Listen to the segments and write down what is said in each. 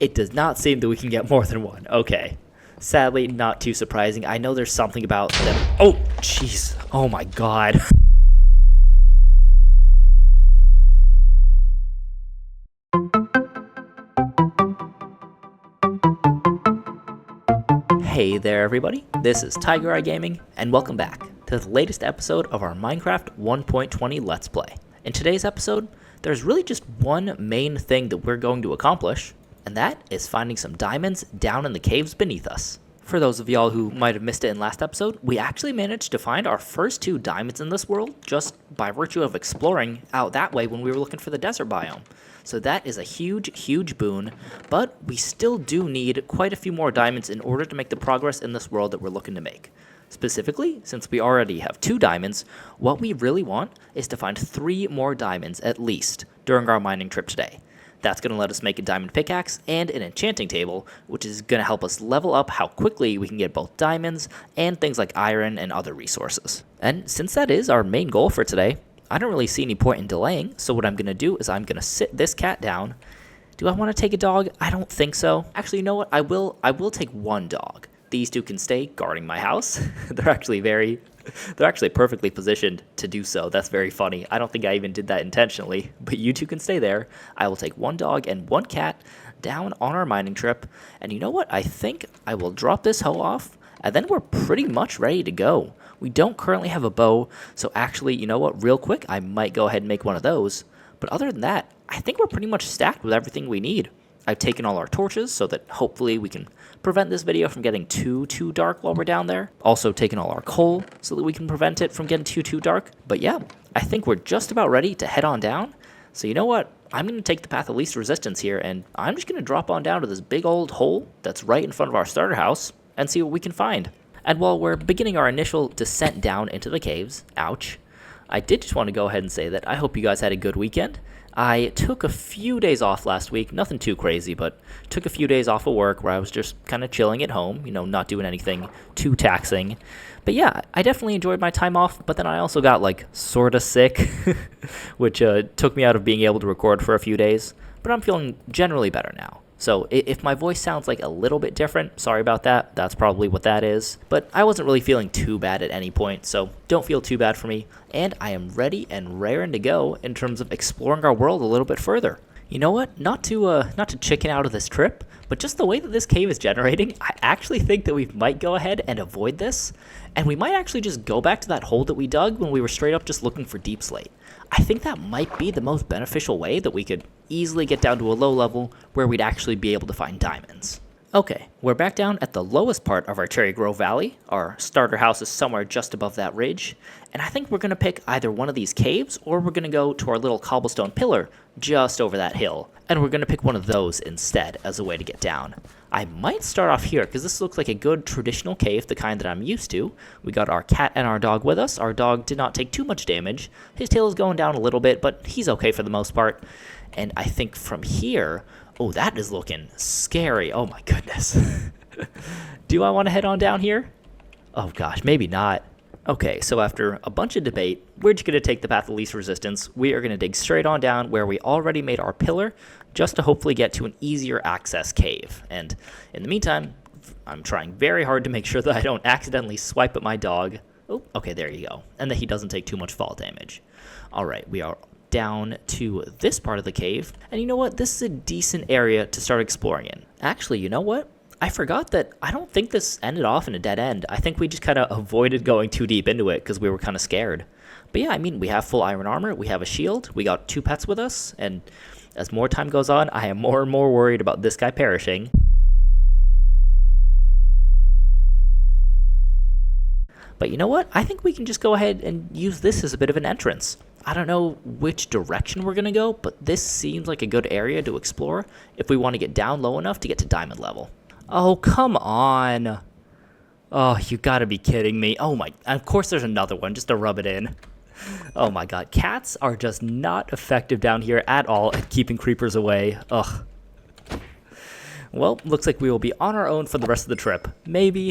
It does not seem that we can get more than one. Okay. Sadly, not too surprising. I know there's something about them. Oh, jeez. Oh my god. Hey there, everybody. This is Tiger Eye Gaming, and welcome back to the latest episode of our Minecraft 1.20 Let's Play. In today's episode, there's really just one main thing that we're going to accomplish, and that is finding some diamonds down in the caves beneath us. For those of y'all who might have missed it in last episode, we actually managed to find our first 2 diamonds in this world just by virtue of exploring out that way when we were looking for the desert biome. So that is a huge boon, but we still do need quite a few more diamonds in order to make the progress in this world that we're looking to make. Specifically, since we already have 2 diamonds, what we really want is to find 3 more diamonds at least during our mining trip today. That's going to let us make a diamond pickaxe and an enchanting table, which is going to help us level up how quickly we can get both diamonds and things like iron and other resources. And since that is our main goal for today, I don't really see any point in delaying, so what I'm going to do is I'm going to sit this cat down. Do I want to take a dog? I don't think so. Actually, you know what? I will take 1 dog. These 2 can stay guarding my house. They're actually perfectly positioned to do so. That's very funny. I don't think I even did that intentionally, but you 2 can stay there. I will take 1 dog and 1 cat down on our mining trip. And you know what? I think I will drop this hoe off, and then we're pretty much ready to go. We don't currently have a bow, so actually, you know what? Real quick, I might go ahead and make one of those. But other than that, I think we're pretty much stacked with everything we need. I've taken all our torches so that hopefully we can prevent this video from getting too dark while we're down there. Also taken all our coal so that we can prevent it from getting too dark. But yeah, I think we're just about ready to head on down. So you know what? I'm going to take the path of least resistance here, and I'm just going to drop on down to this big old hole that's right in front of our starter house and see what we can find. And while we're beginning our initial descent down into the caves, ouch, I did just want to go ahead and say that I hope you guys had a good weekend. I took a few days off last week, nothing too crazy, but took a few days off of work where I was just kind of chilling at home, not doing anything too taxing. But yeah, I definitely enjoyed my time off, but then I also got sort of sick, which took me out of being able to record for a few days, but I'm feeling generally better now. So if my voice sounds a little bit different, sorry about that. That's probably what that is. But I wasn't really feeling too bad at any point, so don't feel too bad for me. And I am ready and raring to go in terms of exploring our world a little bit further. You know what? Not to chicken out of this trip, but just the way that this cave is generating, I actually think that we might go ahead and avoid this. And we might actually just go back to that hole that we dug when we were straight up just looking for deep slate. I think that might be the most beneficial way that we could easily get down to a low level where we'd actually be able to find diamonds. Okay, we're back down at the lowest part of our Cherry Grove Valley. Our starter house is somewhere just above that ridge, and I think we're going to pick either one of these caves or we're going to go to our little cobblestone pillar just over that hill, and we're going to pick one of those instead as a way to get down. I might start off here because this looks like a good traditional cave, the kind that I'm used to. We got our cat and our dog with us. Our dog did not take too much damage. His tail is going down a little bit, but he's okay for the most part. And I think from here, oh, that is looking scary. Oh my goodness. Do I want to head on down here? Oh gosh, maybe not. Okay, so after a bunch of debate, we're just going to take the path of least resistance. We are going to dig straight on down where we already made our pillar, just to hopefully get to an easier access cave. And in the meantime, I'm trying very hard to make sure that I don't accidentally swipe at my dog. Oh, okay, there you go. And that he doesn't take too much fall damage. All right, we are down to this part of the cave. And you know what? This is a decent area to start exploring in. Actually, you know what? I forgot that I don't think this ended off in a dead end. I think we just kind of avoided going too deep into it because we were kind of scared. But yeah, I mean, we have full iron armor, we have a shield, we got 2 pets with us, and as more time goes on, I am more and more worried about this guy perishing. But you know what? I think we can just go ahead and use this as a bit of an entrance. I don't know which direction we're going to go, but this seems like a good area to explore if we want to get down low enough to get to diamond level. Oh, come on. Oh, you gotta be kidding me. Oh my, of course there's another one just to rub it in. Oh my god, cats are just not effective down here at all at keeping creepers away. Ugh. Well, looks like we will be on our own for the rest of the trip. Maybe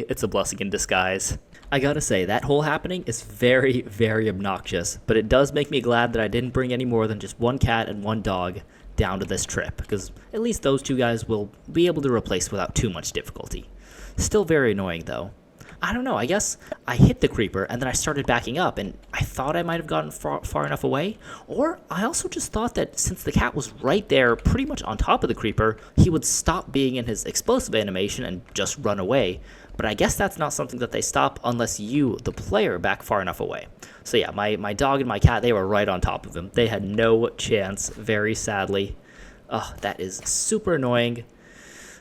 it's a blessing in disguise. I gotta say, that whole happening is very obnoxious, but it does make me glad that I didn't bring any more than just 1 cat and 1 dog down to this trip, because at least those two guys will be able to replace without too much difficulty. Still very annoying though. I don't know, I guess I hit the creeper and then I started backing up and I thought I might have gotten far enough away, or I also just thought that since the cat was right there pretty much on top of the creeper, he would stop being in his explosive animation and just run away. But I guess that's not something that they stop unless you, the player, back far enough away. So yeah, my dog and my cat, they were right on top of him. They had no chance, very sadly. Oh, that is super annoying.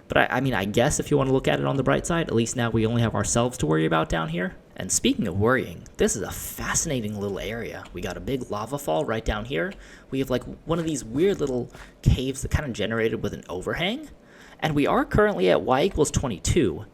But I mean, I guess if you want to look at it on the bright side, at least now we only have ourselves to worry about down here. And speaking of worrying, this is a fascinating little area. We got a big lava fall right down here. We have like one of these weird little caves that kind of generated with an overhang. And we are currently at y equals 22.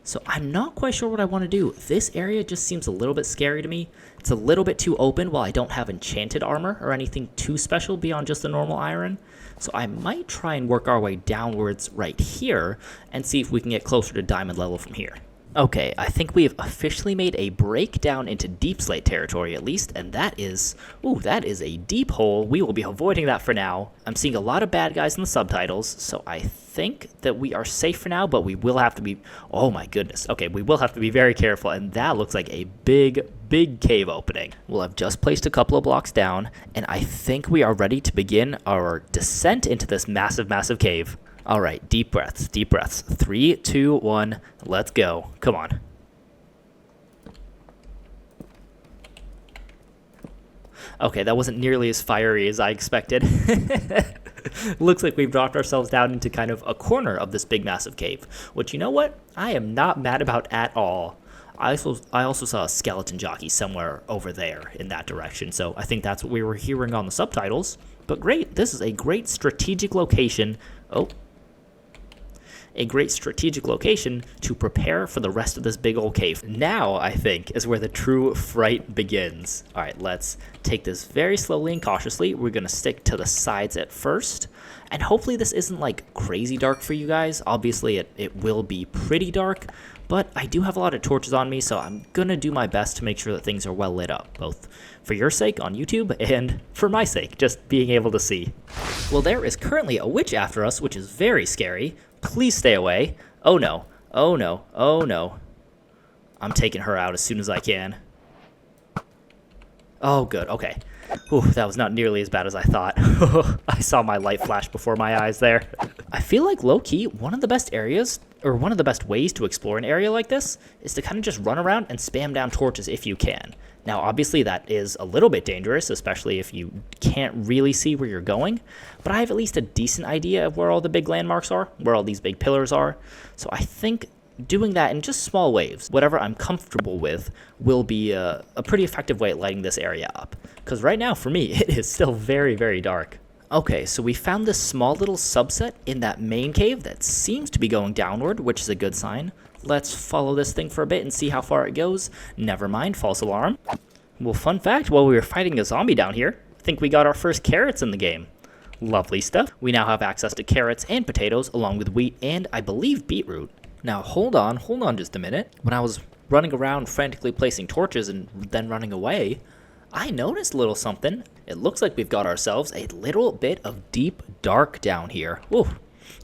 So I'm not quite sure what I want to do. This area just seems a little bit scary to me. It's a little bit too open while I don't have enchanted armor or anything too special beyond just the normal iron. So I might try and work our way downwards right here and see if we can get closer to diamond level from here. Okay, I think we have officially made a break down into deep slate territory at least, and that is a deep hole. We will be avoiding that for now. I'm seeing a lot of bad guys in the subtitles, so I think that we are safe for now, but we will have to be, oh my goodness. Okay, we will have to be very careful, and that looks like a big cave opening. Well, I've just placed a couple of blocks down, and I think we are ready to begin our descent into this massive cave. All right, deep breaths. 3, 2, 1, let's go. Come on. Okay, that wasn't nearly as fiery as I expected. Looks like we've dropped ourselves down into kind of a corner of this big massive cave, which, you know what? I am not mad about at all. I also saw a skeleton jockey somewhere over there in that direction, so I think that's what we were hearing on the subtitles. But great, this is a great strategic location. A great strategic location to prepare for the rest of this big old cave. Now, I think, is where the true fright begins. All right, let's take this very slowly and cautiously. We're gonna stick to the sides at first, and hopefully this isn't like crazy dark for you guys. Obviously, it will be pretty dark, but I do have a lot of torches on me, so I'm gonna do my best to make sure that things are well lit up, both for your sake on YouTube and for my sake, just being able to see. Well, there is currently a witch after us, which is very scary. Please stay away. Oh no. Oh no. Oh no. I'm taking her out as soon as I can. Oh, good. Okay. Whew, that was not nearly as bad as I thought. I saw my light flash before my eyes there. I feel like low-key, one of the best areas, or one of the best ways to explore an area like this is to kind of just run around and spam down torches if you can. Now, obviously, that is a little bit dangerous, especially if you can't really see where you're going, but I have at least a decent idea of where all the big landmarks are, where all these big pillars are, so I think doing that in just small waves, whatever I'm comfortable with, will be a pretty effective way at lighting this area up, because right now, for me, it is still very dark. Okay, so we found this small little subset in that main cave that seems to be going downward, which is a good sign. Let's follow this thing for a bit and see how far it goes. Never mind, false alarm. Well, fun fact, while we were fighting a zombie down here, I think we got our first carrots in the game. Lovely stuff. We now have access to carrots and potatoes, along with wheat and, I believe, beetroot. Now, hold on just a minute. When I was running around frantically placing torches and then running away, I noticed a little something. It looks like we've got ourselves a little bit of deep dark down here. Woo.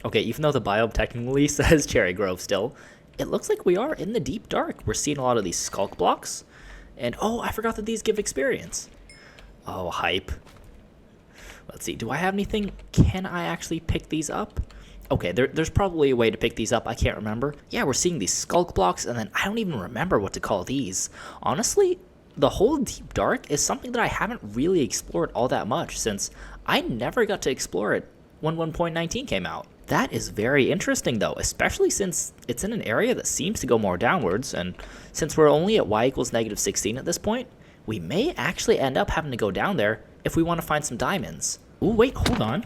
Okay, even though the biome technically says Cherry Grove still, it looks like we are in the deep dark. We're seeing a lot of these skulk blocks. And, oh, I forgot that these give experience. Oh, hype. Let's see, do I have anything? Can I actually pick these up? Okay, there's probably a way to pick these up. I can't remember. Yeah, we're seeing these skulk blocks, and then I don't even remember what to call these. Honestly, the whole deep dark is something that I haven't really explored all that much, since I never got to explore it when 1.19 came out. That is very interesting, though, especially since it's in an area that seems to go more downwards, and since we're only at y equals -16 at this point, we may actually end up having to go down there if we want to find some diamonds. Oh, wait, hold on.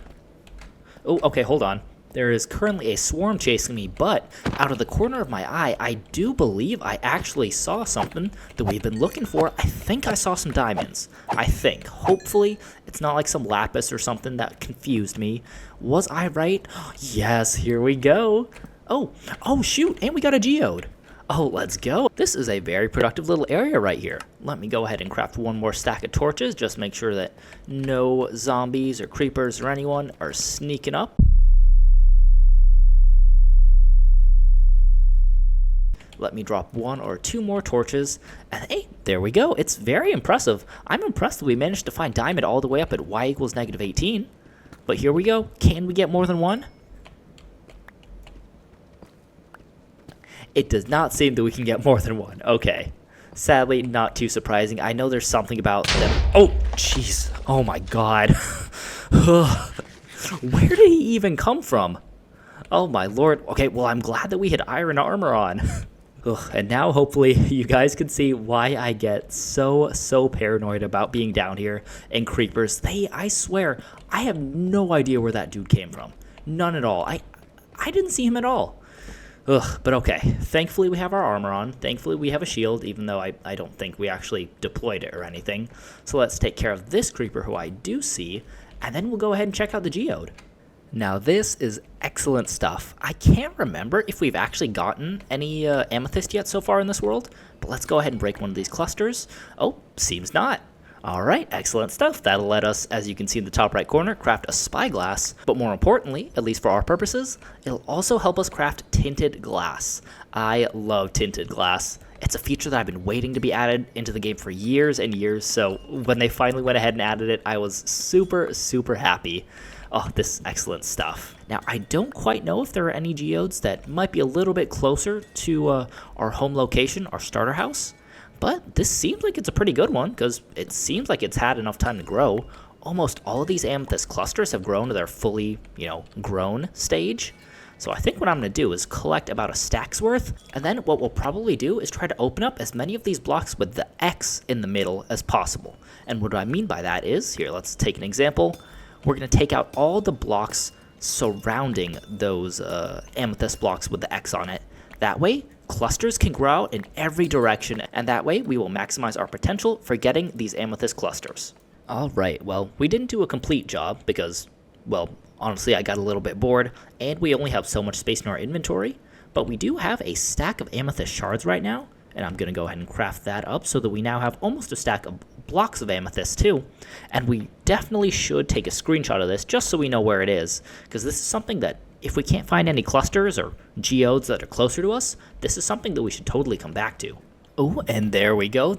Oh, okay, hold on. There is currently a swarm chasing me, but out of the corner of my eye, I do believe I actually saw something that we've been looking for. I think I saw some diamonds. I think. Hopefully, it's not like some lapis or something that confused me. Was I right? Yes, here we go. Oh, shoot, and we got a geode. Oh, let's go. This is a very productive little area right here. Let me go ahead and craft one more stack of torches. Just make sure that no zombies or creepers or anyone are sneaking up. Let me drop one or two more torches. And hey, there we go. It's very impressive. I'm impressed that we managed to find diamond all the way up at y equals -18. But here we go. Can we get more than one? It does not seem that we can get more than one. Okay. Sadly, not too surprising. I know there's something about them. Oh, jeez. Oh my god. Where did he even come from? Oh my lord. Okay, well, I'm glad that we had iron armor on. And now hopefully you guys can see why I get so paranoid about being down here and creepers. I swear, I have no idea where that dude came from. None at all. I didn't see him at all. But okay. Thankfully we have our armor on. Thankfully we have a shield, even though I don't think we actually deployed it or anything. So let's take care of this creeper who I do see, and then we'll go ahead and check out the geode. Now this is excellent stuff. I can't remember if we've actually gotten any amethyst yet so far in this world, but let's go ahead and break one of these clusters. Oh, seems not. Alright, excellent stuff. That'll let us, as you can see in the top right corner, craft a spyglass, but more importantly, at least for our purposes, it'll also help us craft tinted glass. I love tinted glass. It's a feature that I've been waiting to be added into the game for years and years, so when they finally went ahead and added it, I was super happy. Oh, this is excellent stuff. Now, I don't quite know if there are any geodes that might be a little bit closer to our home location, our starter house, but this seems like it's a pretty good one because it seems like it's had enough time to grow. Almost all of these amethyst clusters have grown to their fully, grown stage. So I think what I'm going to do is collect about a stack's worth, and then what we'll probably do is try to open up as many of these blocks with the X in the middle as possible. And what I mean by that is, here, let's take an example. We're going to take out all the blocks surrounding those amethyst blocks with the X on it. That way, clusters can grow out in every direction, and that way we will maximize our potential for getting these amethyst clusters. Alright, well, we didn't do a complete job because, well, honestly, I got a little bit bored, and we only have so much space in our inventory, but we do have a stack of amethyst shards right now, and I'm going to go ahead and craft that up so that we now have almost a stack of blocks of amethyst too, and we definitely should take a screenshot of this just so we know where it is, because this is something that if we can't find any clusters or geodes that are closer to us, this is something that we should totally come back to. Oh, and there we go,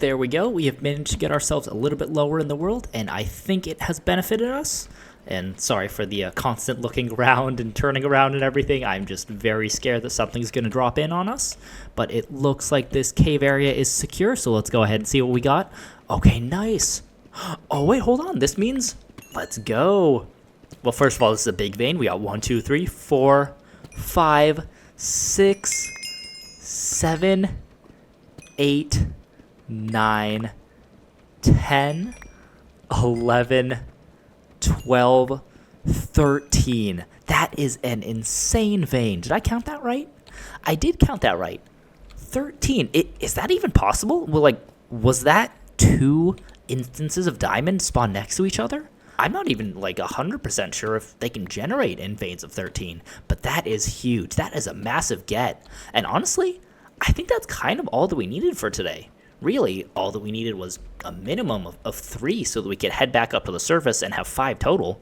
we have managed to get ourselves a little bit lower in the world, and I think it has benefited us. And sorry for the constant looking around and turning around and everything. I'm just very scared that something's going to drop in on us. But it looks like this cave area is secure, so let's go ahead and see what we got. Okay, nice. Oh, wait, hold on. This means let's go. Well, first of all, this is a big vein. We got 1, 2, 3, 4, 5, 6, 7, 8, 9, 10, 11, 12, 13. That is an insane vein. Did I count that right? I did count that right. 13. Is that even possible? Well, was that 2 instances of diamond spawn next to each other? I'm not even 100% sure if they can generate in veins of 13, but that is huge. That is a massive get. And honestly, I think that's kind of all that we needed for today. Really, all that we needed was a minimum of 3 so that we could head back up to the surface and have 5 total.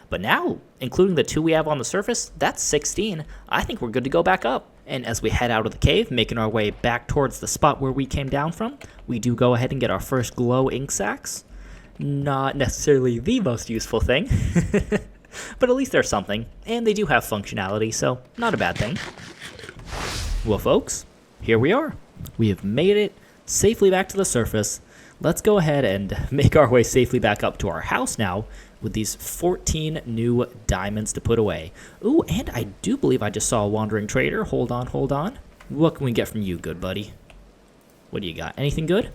But now, including the 2 we have on the surface, that's 16. I think we're good to go back up. And as we head out of the cave, making our way back towards the spot where we came down from, we do go ahead and get our first glow ink sacs. Not necessarily the most useful thing, but at least there's something. And they do have functionality, so not a bad thing. Well, folks, here we are. We have made it safely back to the surface. Let's go ahead and make our way safely back up to our house now with these 14 new diamonds to put away. Ooh, and I do believe I just saw a wandering trader. Hold on. What can we get from you, good buddy? What do you got? Anything good?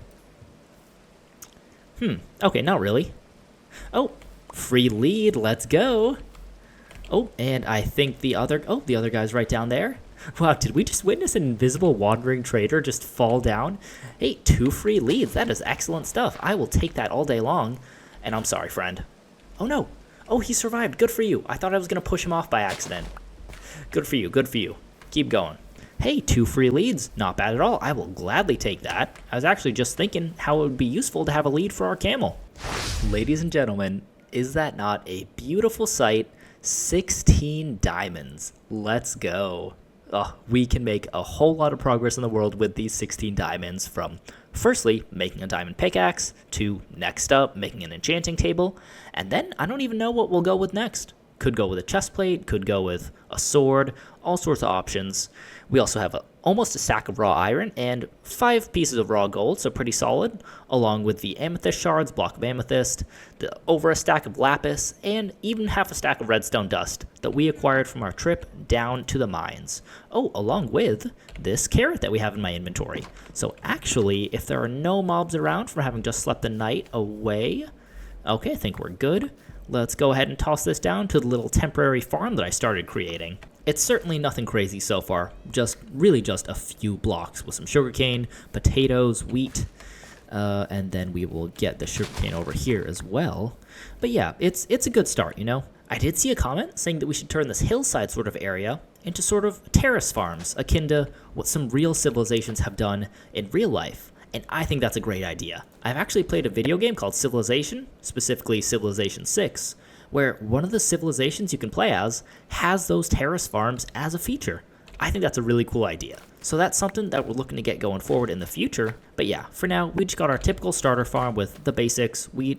Okay, not really. Oh, free lead. Let's go. Oh, and I think the other guy's right down there. Wow, did we just witness an invisible wandering trader just fall down? Hey, 2 free leads. That is excellent stuff. I will take that all day long. And I'm sorry, friend. Oh, no. Oh, he survived. Good for you. I thought I was going to push him off by accident. Good for you. Keep going. Hey, 2 free leads. Not bad at all. I will gladly take that. I was actually just thinking how it would be useful to have a lead for our camel. Ladies and gentlemen, is that not a beautiful sight? 16 diamonds. Let's go. Oh, we can make a whole lot of progress in the world with these 16 diamonds, from firstly making a diamond pickaxe to next up making an enchanting table, and then I don't even know what we'll go with next. Could go with a chest plate, could go with a sword, all sorts of options. We also have almost a stack of raw iron and 5 pieces of raw gold, so pretty solid, along with the amethyst shards, block of amethyst, over a stack of lapis, and even half a stack of redstone dust that we acquired from our trip down to the mines. Oh, along with this carrot that we have in my inventory. So actually, if there are no mobs around from having just slept the night away, okay, I think we're good. Let's go ahead and toss this down to the little temporary farm that I started creating. It's certainly nothing crazy so far, really just a few blocks with some sugarcane, potatoes, wheat, and then we will get the sugarcane over here as well. But yeah, it's a good start, you know? I did see a comment saying that we should turn this hillside sort of area into sort of terrace farms, akin to what some real civilizations have done in real life. And I think that's a great idea. I've actually played a video game called Civilization, specifically Civilization 6, where one of the civilizations you can play as has those terrace farms as a feature. I think that's a really cool idea. So that's something that we're looking to get going forward in the future. But yeah, for now, we just got our typical starter farm with the basics, wheat,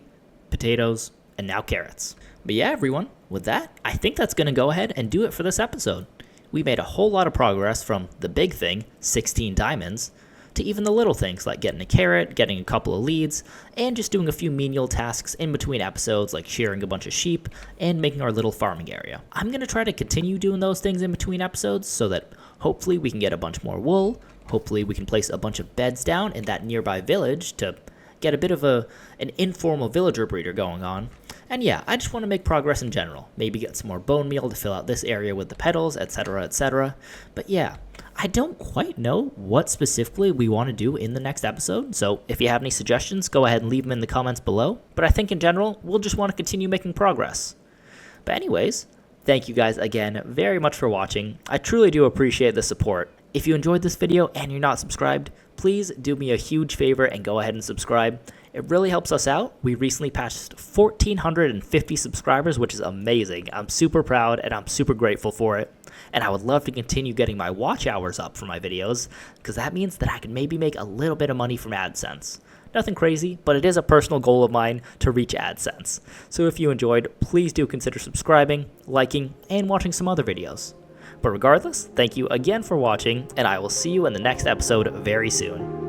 potatoes, and now carrots. But yeah, everyone, with that, I think that's going to go ahead and do it for this episode. We made a whole lot of progress from the big thing, 16 diamonds, to even the little things like getting a carrot, getting a couple of leads, and just doing a few menial tasks in between episodes like shearing a bunch of sheep and making our little farming area. I'm going to try to continue doing those things in between episodes so that hopefully we can get a bunch more wool, hopefully we can place a bunch of beds down in that nearby village to get a bit of an informal villager breeder going on. And yeah, I just want to make progress in general. Maybe get some more bone meal to fill out this area with the petals, etc, etc. But yeah, I don't quite know what specifically we want to do in the next episode, so if you have any suggestions, go ahead and leave them in the comments below. But I think in general, we'll just want to continue making progress. But anyways, thank you guys again very much for watching. I truly do appreciate the support. If you enjoyed this video and you're not subscribed, please do me a huge favor and go ahead and subscribe. It really helps us out. We recently passed 1,450 subscribers, which is amazing. I'm super proud and I'm super grateful for it. And I would love to continue getting my watch hours up for my videos, because that means that I can maybe make a little bit of money from AdSense. Nothing crazy, but it is a personal goal of mine to reach AdSense. So if you enjoyed, please do consider subscribing, liking, and watching some other videos. But regardless, thank you again for watching, and I will see you in the next episode very soon.